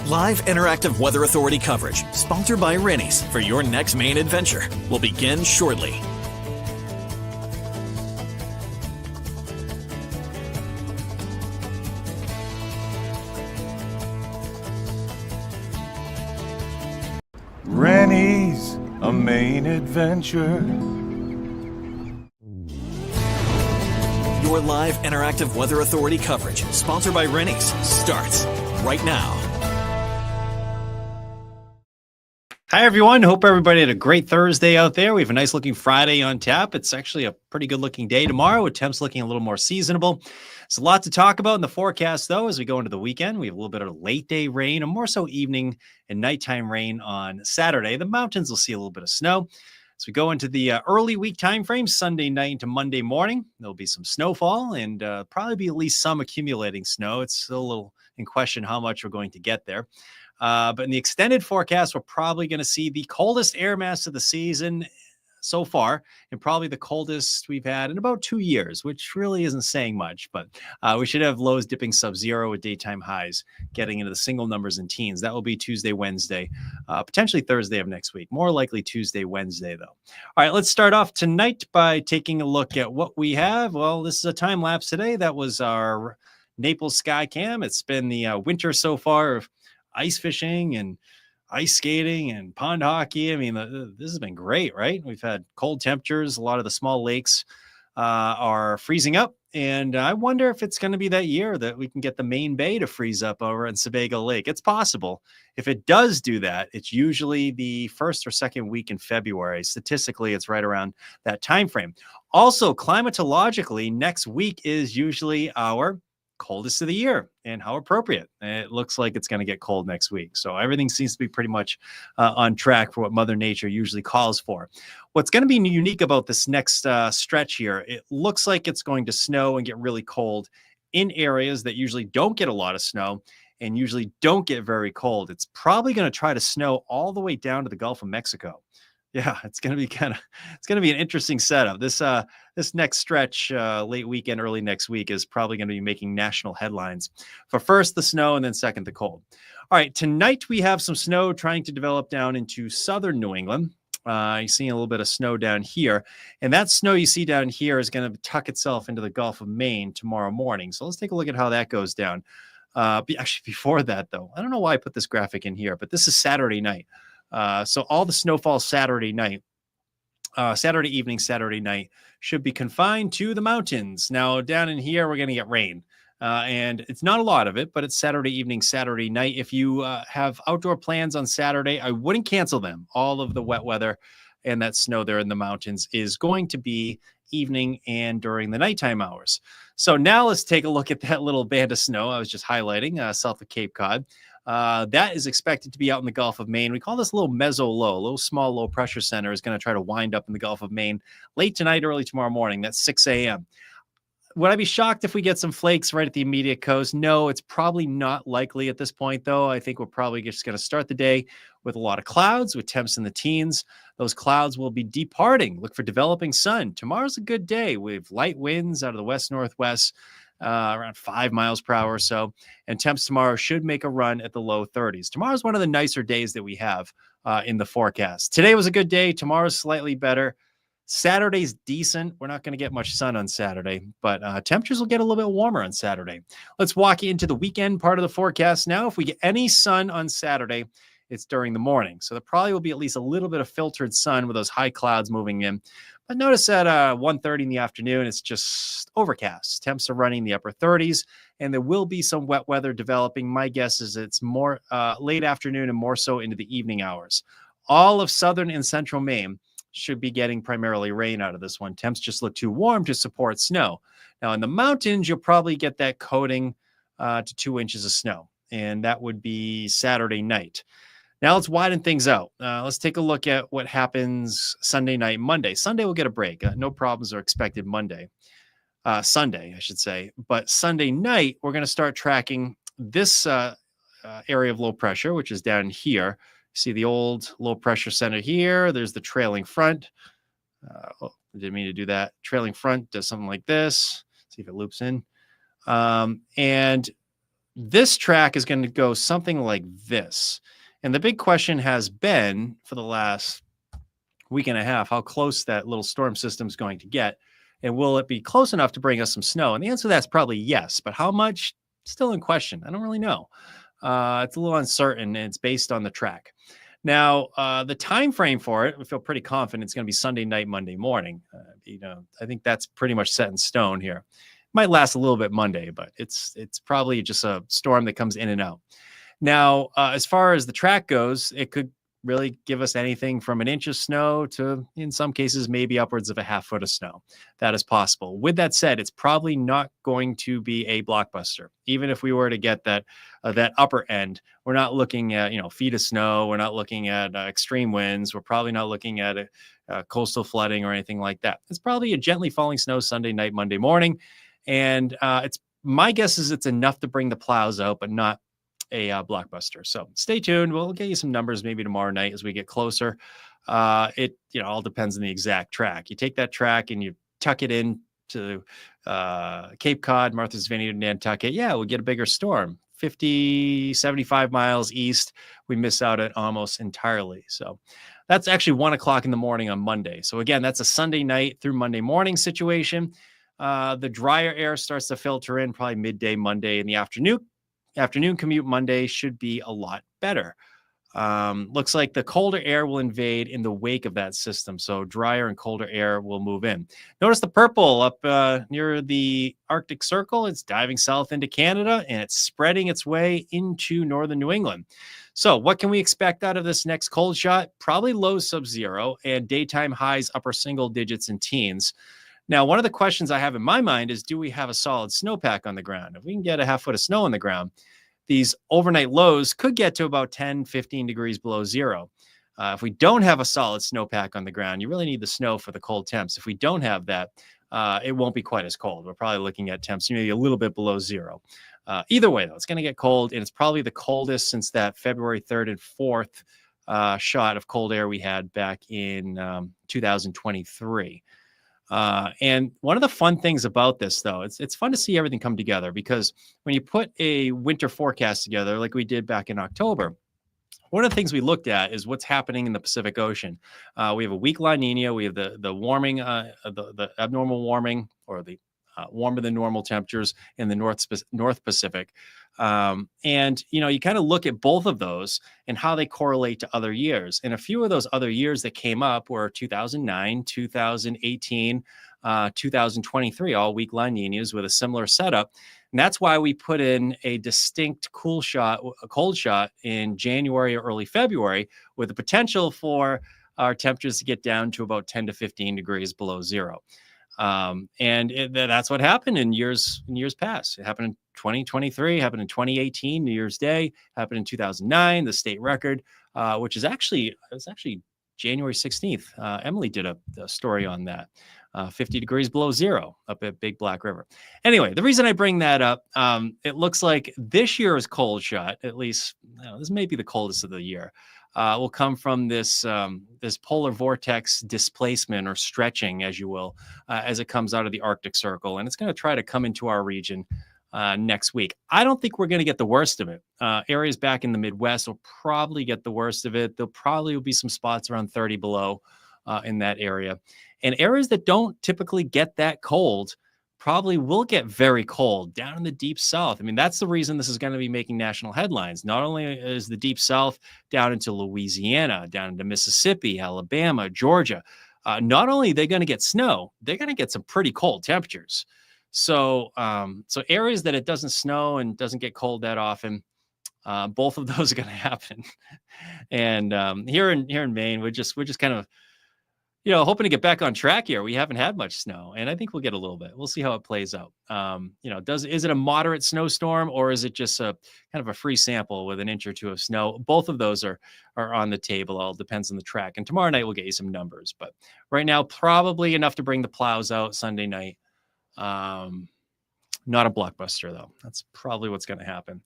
Live interactive Weather Authority coverage, sponsored by Rennie's, for your next Maine adventure, will begin shortly. Rennie's, a Maine adventure. Your live interactive Weather Authority coverage, sponsored by Rennie's, starts right now. Hi, everyone. Hope everybody had a great Thursday out there. We have a nice looking Friday on tap. It's actually a pretty good looking day tomorrow, with temps looking a little more seasonable. There's a lot to talk about in the forecast, though, as we go into the weekend. We have a little bit of late day rain, and more so evening and nighttime rain on Saturday. The mountains will see a little bit of snow. As we go into the early week time frame, Sunday night into Monday morning, there'll be some snowfall and probably be at least some accumulating snow. It's still a little in question how much we're going to get there. But in the extended forecast, we're probably going to see the coldest air mass of the season so far, and probably the coldest we've had in about 2 years, which really isn't saying much. But we should have lows dipping sub-zero with daytime highs, getting into the single numbers and teens. That will be Tuesday, Wednesday, potentially Thursday of next week. More likely Tuesday, Wednesday, though. All right, let's start off tonight by taking a look at what we have. Well, this is a time lapse today. That was our Naples sky cam. It's been the winter so far of ice fishing and ice skating and pond hockey. I mean, this has been great, right? We've had cold temperatures. A lot of the small lakes are freezing up. And I wonder if it's going to be that year that we can get the Maine Bay to freeze up over in Sebago Lake. It's possible. If it does do that, it's usually the first or second week in February. Statistically, it's right around that time frame. Also, climatologically, next week is usually our coldest of the year, and how appropriate. It looks like it's going to get cold next week. So everything seems to be pretty much on track for what Mother Nature usually calls for. What's going to be unique about this next stretch here, it looks like it's going to snow and get really cold in areas that usually don't get a lot of snow and usually don't get very cold. It's probably going to try to snow all the way down to the Gulf of Mexico. Yeah, it's going to be an interesting setup. This next stretch, late weekend, early next week, is probably going to be making national headlines for first the snow and then second the cold. All right, tonight we have some snow trying to develop down into southern New England. You're seeing a little bit of snow down here, and that snow you see down here is going to tuck itself into the Gulf of Maine tomorrow morning. So let's take a look at how that goes down. Actually, before that, though, I don't know why I put this graphic in here, but this is Saturday night. So all the snowfall Saturday night, Saturday evening, Saturday night should be confined to the mountains. Now down in here, we're going to get rain, and it's not a lot of it, but it's Saturday evening, Saturday night. If you have outdoor plans on Saturday, I wouldn't cancel them. All of the wet weather and that snow there in the mountains is going to be evening and during the nighttime hours. So now let's take a look at that little band of snow I was just highlighting south of Cape Cod. That is expected to be out in the Gulf of Maine. We call this a little meso low, a little small low pressure center is going to try to wind up in the Gulf of Maine late tonight, early tomorrow morning. That's 6 a.m. Would I be shocked if we get some flakes right at the immediate coast? No, it's probably not likely at this point, though. I think we're probably just going to start the day with a lot of clouds, with temps in the teens. Those clouds will be departing. Look for developing sun. Tomorrow's a good day. We have light winds out of the west-northwest, around 5 miles per hour or so. And temps tomorrow should make a run at the low 30s. Tomorrow's one of the nicer days that we have in the forecast. Today was a good day. Tomorrow's slightly better. Saturday's decent. We're not going to get much sun on Saturday, but temperatures will get a little bit warmer on Saturday. Let's walk into the weekend part of the forecast now. If we get any sun on Saturday, it's during the morning. So there probably will be at least a little bit of filtered sun with those high clouds moving in. But notice at 1:30 in the afternoon, it's just overcast. Temps are running the upper 30s, and there will be some wet weather developing. My guess is it's more late afternoon and more so into the evening hours. All of southern and central Maine should be getting primarily rain out of this one. Temps just look too warm to support snow. Now in the mountains, you'll probably get that coating to 2 inches of snow, and that would be Saturday night. Now let's widen things out. Let's take a look at what happens Sunday night, Monday. Sunday we'll get a break. No problems are expected Sunday, I should say. But Sunday night, we're going to start tracking this area of low pressure, which is down here. See the old low pressure center here. There's the trailing front. I didn't mean to do that. Trailing front does something like this. See if it loops in. And this track is going to go something like this. And the big question has been for the last week and a half, how close that little storm system is going to get. And will it be close enough to bring us some snow? And the answer to that's probably yes. But how much? Still in question. I don't really know. It's a little uncertain, and it's based on the track. Now, the time frame for it, we feel pretty confident it's going to be Sunday night, Monday morning. I think that's pretty much set in stone here. Might last a little bit Monday, but it's probably just a storm that comes in and out. Now, as far as the track goes, it could really give us anything from an inch of snow to, in some cases, maybe upwards of a half foot of snow. That is possible. With that said, it's probably not going to be a blockbuster. Even if we were to get that upper end, we're not looking at feet of snow. We're not looking at extreme winds. We're probably not looking at coastal flooding or anything like that. It's probably a gently falling snow Sunday night, Monday morning, and it's my guess is it's enough to bring the plows out, but not a blockbuster. So stay tuned. We'll get you some numbers maybe tomorrow night as we get closer. It all depends on the exact track. You take that track and you tuck it in to Cape Cod, Martha's Vineyard, Nantucket. Yeah, we'll get a bigger storm. 50, 75 miles east, we miss out at almost entirely. So that's actually 1 o'clock in the morning on Monday. So again, that's a Sunday night through Monday morning situation. The drier air starts to filter in probably midday Monday in the afternoon. Afternoon commute Monday should be a lot better. Looks like the colder air will invade in the wake of that system. So drier and colder air will move in. Notice the purple up near the Arctic Circle. It's diving south into Canada and it's spreading its way into northern New England. So what can we expect out of this next cold shot? Probably low sub-zero and daytime highs upper single digits and teens. Now, one of the questions I have in my mind is, do we have a solid snowpack on the ground? If we can get a half foot of snow on the ground, these overnight lows could get to about 10, 15 degrees below zero. If we don't have a solid snowpack on the ground, you really need the snow for the cold temps. If we don't have that, it won't be quite as cold. We're probably looking at temps maybe a little bit below zero. Either way, though, it's going to get cold, and it's probably the coldest since that February 3rd and 4th shot of cold air we had back in 2023. And one of the fun things about this, though, it's fun to see everything come together, because when you put a winter forecast together, like we did back in October, one of the things we looked at is what's happening in the Pacific Ocean. We have a weak La Nina. We have the warming, the abnormal warming, or the warmer than normal temperatures in the North Pacific. And, you kind of look at both of those and how they correlate to other years. And a few of those other years that came up were 2009, 2018, 2023, all weak La Ninas with a similar setup. And that's why we put in a distinct cold shot in January or early February, with the potential for our temperatures to get down to about 10 to 15 degrees below zero. And that's what happened in years past. It happened in 2023, happened in 2018, New Year's Day, happened in 2009, the state record, which is actually January 16th. Emily did a story on that. 50 degrees below zero up at Big Black River. Anyway, the reason I bring that up, it looks like this year's cold shot, at least this may be the coldest of the year, will come from this polar vortex displacement, or stretching, as you will, as it comes out of the Arctic Circle. And it's going to try to come into our region next week. I don't think we're going to get the worst of it. Areas back in the Midwest will probably get the worst of it. There probably will be some spots around 30 below in that area. And areas that don't typically get that cold probably will get very cold down in the deep south. I mean, that's the reason this is going to be making national headlines. Not only is the deep south down into Louisiana, down into Mississippi, Alabama, Georgia, not only are they going to get snow, they're going to get some pretty cold temperatures. So areas that it doesn't snow and doesn't get cold that often, both of those are going to happen. And here in Maine, we're just kind of hoping to get back on track here. We haven't had much snow, and I think we'll get a little bit. We'll see how it plays out. Is it a moderate snowstorm, or is it just a kind of a free sample with an inch or two of snow? Both of those are on the table. All depends on the track. And tomorrow night we'll get you some numbers, but right now probably enough to bring the plows out Sunday night. Not a blockbuster though. That's probably what's going to happen.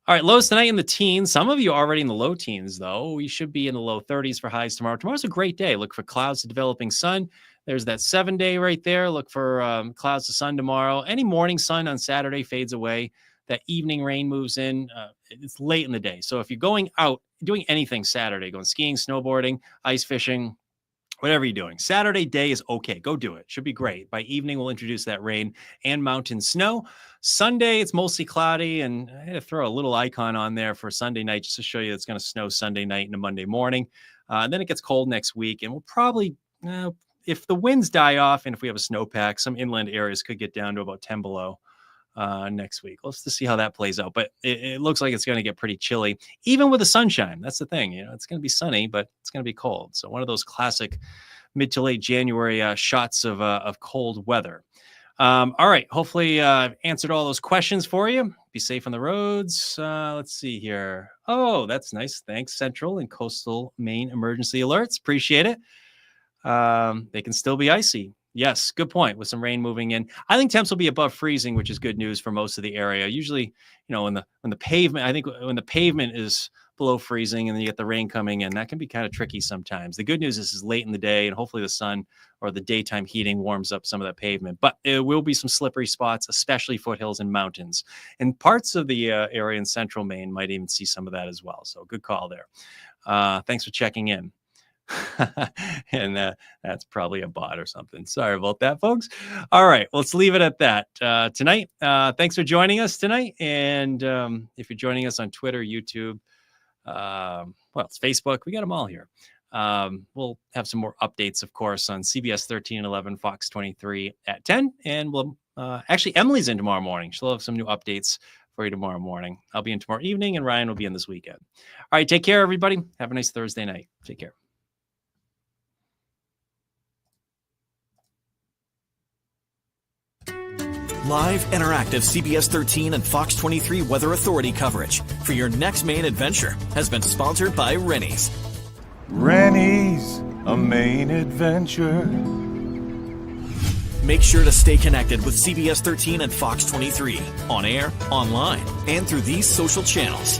All right, lows tonight in the teens. Some of you are already in the low teens, though. We should be in the low 30s for highs tomorrow. Tomorrow's a great day. Look for clouds to developing sun. There's that 7-day right there. Look for clouds to sun tomorrow. Any morning sun on Saturday fades away. that evening rain moves in. It's late in the day. So if you're going out, doing anything Saturday, going skiing, snowboarding, ice fishing, whatever you're doing, Saturday day is okay. Go do it. Should be great. By evening, we'll introduce that rain and mountain snow. Sunday, it's mostly cloudy, and I had to throw a little icon on there for Sunday night just to show you it's going to snow Sunday night and Monday morning. And then it gets cold next week, and we'll probably, if the winds die off and if we have a snowpack, some inland areas could get down to about 10 below next week. Let's just see how that plays out. But it looks like it's going to get pretty chilly, even with the sunshine. That's the thing. It's going to be sunny, but it's going to be cold. So one of those classic mid to late January shots of cold weather. All right. Hopefully answered all those questions for you. Be safe on the roads. Let's see here. Oh, that's nice. Thanks, Central and Coastal Maine Emergency Alerts. Appreciate it. They can still be icy. Yes, good point. With some rain moving in, I think temps will be above freezing, which is good news for most of the area. Usually, when the pavement, I think when the pavement is below freezing and then you get the rain coming in, that can be kind of tricky sometimes. The good news is late in the day, and hopefully the sun or the daytime heating warms up some of that pavement. But there will be some slippery spots, especially foothills and mountains. And parts of the area in central Maine might even see some of that as well. So good call there. Thanks for checking in. And that's probably a bot or something. Sorry about that, folks. All right, let's leave it at that tonight. Thanks for joining us tonight. And if you're joining us on Twitter, YouTube, it's Facebook, we got them all here. We'll have some more updates, of course, on CBS 13 and 11, Fox 23 at 10. And we'll actually, Emily's in tomorrow morning. She'll have some new updates for you tomorrow morning. I'll be in tomorrow evening, and Ryan will be in this weekend. All right, take care, everybody. Have a nice Thursday night. Take care. Live, interactive CBS 13 and Fox 23 Weather Authority coverage for your next Maine adventure has been sponsored by Rennie's. Rennie's, a Maine adventure. Make sure to stay connected with CBS 13 and Fox 23 on air, online, and through these social channels.